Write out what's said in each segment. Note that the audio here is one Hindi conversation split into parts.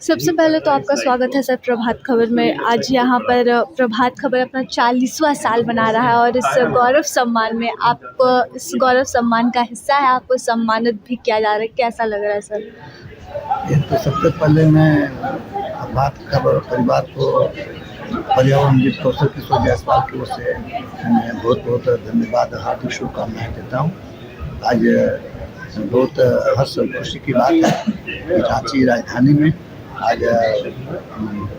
सबसे पहले तो आपका स्वागत है सर प्रभात खबर में। आज यहाँ पर प्रभात खबर अपना 40वां साल मना रहा है और इस गौरव सम्मान में आप इस गौरव सम्मान का हिस्सा है, आपको सम्मानित भी किया जा रहा है। कैसा लग रहा है सर? ये तो सबसे पहले मैं प्रभात खबर परिवार को पर्यावरण मित्र कौशल किशोर जायसवाल की ओर से मैं बहुत बहुत धन्यवाद, हार्दिक शुभकामनाएं देता हूँ। आज बहुत हर्ष और खुशी की बात है कि रांची राजधानी में आज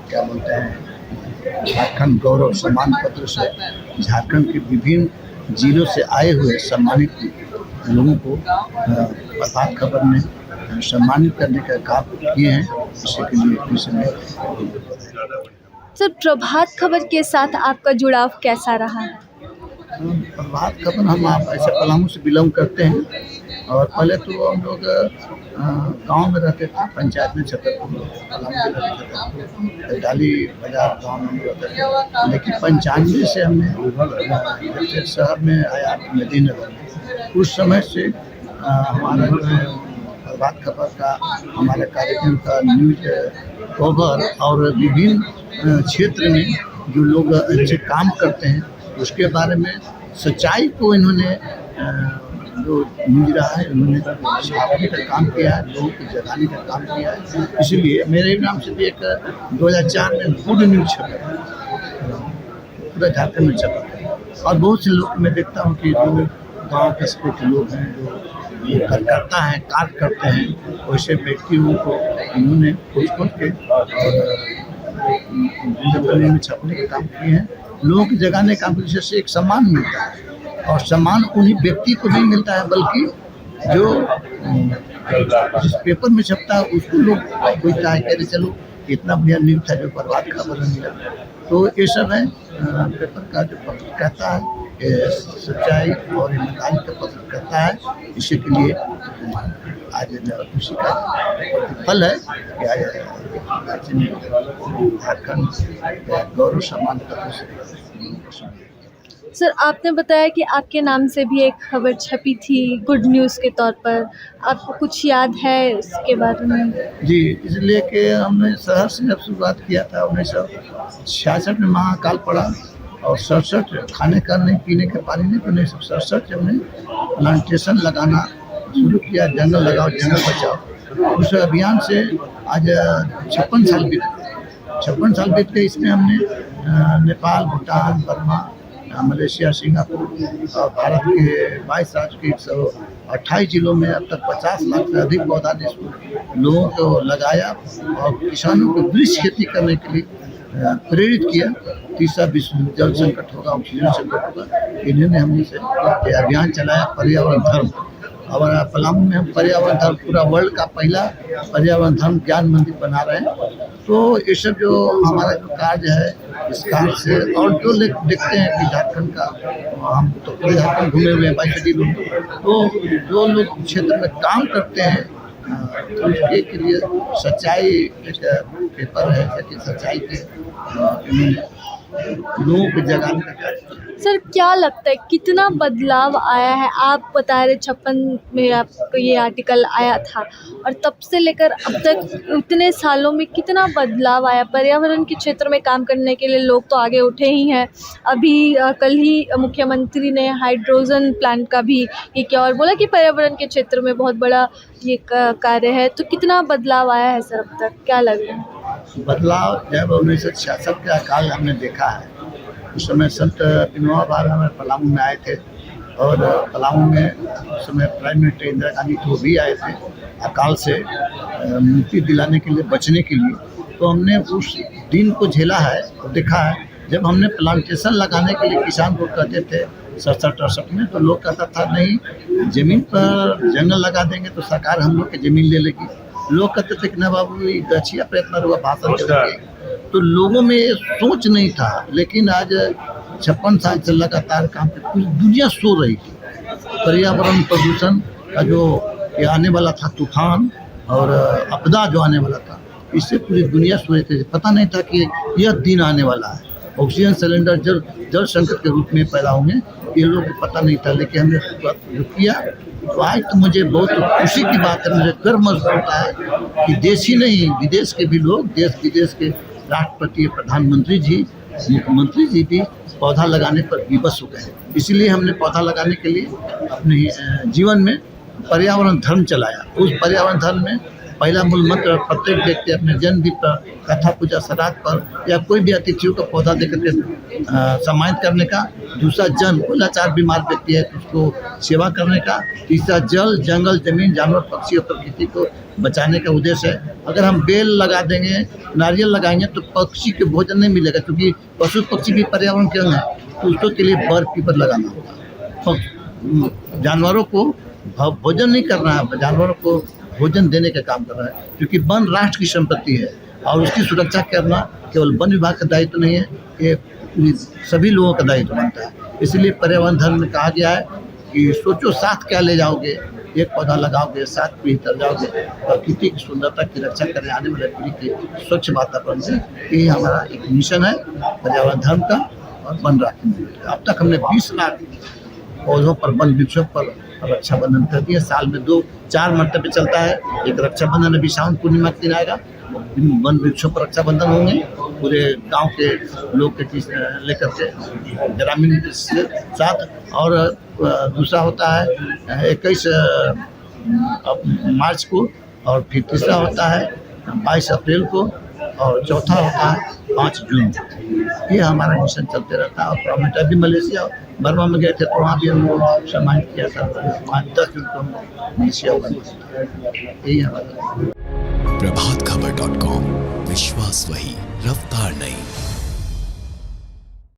क्या बोलते हैं झारखंड गौरव सम्मान पत्र से झारखंड के विभिन्न जिलों से आए हुए सम्मानित लोगों को प्रभात खबर ने सम्मानित करने का काम किए हैं। इसी के लिए फिर से मैं सर प्रभात खबर के साथ आपका जुड़ाव कैसा रहा है? प्रभात खबर हम आप ऐसे पलामू से बिलोंग करते हैं और पहले तो हम लोग गांव में रहते थे, पंचायत में छतरपुर पलामू डाली बाजार गाँव में रहते थे। लेकिन 95 से हमने जैसे शहर में आया नदीनगर में, उस समय से हमारा जो है प्रभात खबर का हमारे कार्यक्रम का न्यूज कवर और विभिन्न क्षेत्र में जो लोग अच्छे काम करते हैं उसके बारे में सच्चाई को इन्होंने जो न्यूज रहा है उन्होंने छापने का काम किया है, लोगों को जगाने का काम किया है। इसीलिए मेरे नाम से भी एक 2004 में गुड न्यूज छपा, पूरा झारखंड में छपा। और बहुत से लोग मैं देखता हूँ कि जो गाँव कस्बे के लोग हैं जो करता है कार्य करते हैं, वैसे व्यक्तियों को इन्होंने खोज के और में छपने का काम किए हैं। लोगों को जगाने का काम से एक सम्मान मिलता है और सम्मान उन्हीं व्यक्ति को नहीं मिलता है बल्कि जो जिस पेपर में छपता है उसको लोग कोई चाहे कह चलो इतना बढ़िया न्यूज था जो प्रभात खबर में मिला। तो ये सब है पेपर का जो पत्र कहता है सच्चाई और ईमानदारी का पत्र कहता है। इसी के लिए आज खुशी का फल है कि आज झारखंड गौरव सम्मान पत्र से। सर आपने बताया कि आपके नाम से भी एक खबर छपी थी गुड न्यूज़ के तौर पर, आपको कुछ याद है इसके बारे में? जी, इसलिए कि हमने शहर से जब शुरुआत किया था 1966 में महाकाल पड़ा और 67 खाने का नहीं पीने का पानी नहीं, तो 1967 जब हमने प्लांटेशन लगाना शुरू किया, जंगल लगाओ जंगल बचाओ, उस अभियान से आज 56 साल बीत गए। इसमें हमने Nepal, Bhutan, Burma, Malaysia, Singapore और भारत के 22 राज्य के 128 जिलों में अब तक 50 लाख से अधिक पौधा लोगों को लगाया और किसानों को वृक्ष खेती करने के लिए प्रेरित किया। तीसरा विश्व जल संकट होगा, ऑक्सीजन संकट होगा, इन्होंने हमने से अभियान चलाया पर्यावरण धर्म। और पलामू में हम पर्यावरण धर्म पूरा वर्ल्ड का पहला पर्यावरण धर्म ज्ञान मंदिर बना रहे हैं। तो ये सब जो हमारा जो कार्य है इस कार्य से और जो देखते हैं कि झारखंड का हम तो पूरे झारखंड घूमे हुए हैं 22 जिलों में, तो जो लोग क्षेत्र में काम करते हैं तो उसके लिए सच्चाई एक पेपर है कि सच्चाई के लोगों को जगाने का कार्य। सर क्या लगता है कितना बदलाव आया है? आप बता रहे 56 में आपको ये आर्टिकल आया था और तब से लेकर अब तक उतने सालों में कितना बदलाव आया? पर्यावरण के क्षेत्र में काम करने के लिए लोग तो आगे उठे ही हैं। अभी कल ही मुख्यमंत्री ने हाइड्रोजन प्लांट का भी ये किया और बोला कि पर्यावरण के क्षेत्र में बहुत बड़ा ये कार्य है। तो कितना बदलाव आया है सर अब तक, क्या लग रहा है? बदलाव जब 1966 के अकाल हमने देखा है, उस समय संत विनोबा भावे हमारे पलामू में आए थे और पलामू में उस समय प्राइम मिनिस्टर इंदिरा गांधी तो भी आए थे अकाल से मुक्ति दिलाने के लिए, बचने के लिए। तो हमने उस दिन को झेला है और देखा है। जब हमने प्लांटेशन लगाने के लिए किसान को कहते थे 67-68 में, तो लोग कहता था नहीं जमीन पर जंगल लगा देंगे तो सरकार हम लोग की जमीन ले लेगी। लोग कहते थे कि ना बाबू गछिया पे इतना रुआ भाषण करेंगे, तो लोगों में ये सोच नहीं था। लेकिन आज 56 साल से लगातार काम पे पूरी दुनिया सो रही थी। पर्यावरण प्रदूषण का जो ये आने वाला था तूफान और आपदा जो आने वाला था, इससे पूरी दुनिया सो रही थी। पता नहीं था कि यह दिन आने वाला है, ऑक्सीजन सिलेंडर जल संकट के रूप में पैदा होंगे, ये लोग को पता नहीं था। लेकिन हमने जो किया तो आज तो मुझे बहुत खुशी की बात है, मुझे गर्व महसूस होता है कि देश ही नहीं विदेश के भी लोग, देश विदेश के राष्ट्रपति, प्रधानमंत्री जी, मुख्यमंत्री जी भी पौधा लगाने पर विवश हो गए। इसलिए हमने पौधा लगाने के लिए अपने जीवन में पर्यावरण धर्म चलाया। उस पर्यावरण धर्म में पहला मूल मंत्र प्रत्येक व्यक्ति अपने जन्मदिन पर, कथा पूजा, श्राद्ध पर या कोई भी अतिथियों का पौधा देकर के सम्मानित करने का। दूसरा जन, कोई लाचार बीमार व्यक्ति है तो उसको सेवा करने का। तीसरा जल, जंगल, जमीन, जानवर, पक्षी और प्रकृति को बचाने का उद्देश्य है। अगर हम बेल लगा देंगे, नारियल लगाएंगे तो पक्षी के भोजन नहीं मिलेगा, क्योंकि पशु पक्षी भी पर्यावरण के अंग है, तो उसको के लिए बर पीपर लगाना होगा। जानवरों को भोजन नहीं करना है, जानवरों को भोजन देने का काम कर रहा है, क्योंकि वन राष्ट्र की संपत्ति है और उसकी सुरक्षा करना केवल वन विभाग का दायित्व नहीं है, ये सभी लोगों का दायित्व बनता है। इसलिए पर्यावरण धर्म में कहा गया है कि सोचो साथ क्या ले जाओगे, एक पौधा लगाओगे, साथ पीढ़ी तर जाओगे, प्रकृति की सुंदरता की रक्षा करने आने वाले पीढ़ी के स्वच्छ वातावरण से। ये हमारा एक मिशन है पर्यावरण धर्म का और वन राष्ट्र। अब तक हमने 20 लाख पौधों पर, वन वृक्षों पर रक्षाबंधन कर दिया। साल में 2-4 मरतबे चलता है। एक रक्षाबंधन अभी सावन पूर्णिमा के दिन आएगा, वन वृक्षों पर रक्षाबंधन होंगे पूरे गांव के लोग के लेकर के ग्रामीण के साथ। और दूसरा होता है 21 मार्च को, और फिर तीसरा होता है 22 अप्रैल को, और चौथा होता है 5 जून। ये हमारा मिशन चलते रहता है। और हमने अभी मलेशिया बर्मा में गए थे तो वहाँ भी हम लोग सम्मानित किया था। 10 जून को हम मलेशिया बने। यही हमारा प्रभातखबर.com, विश्वास वही, रफ्तार नहीं।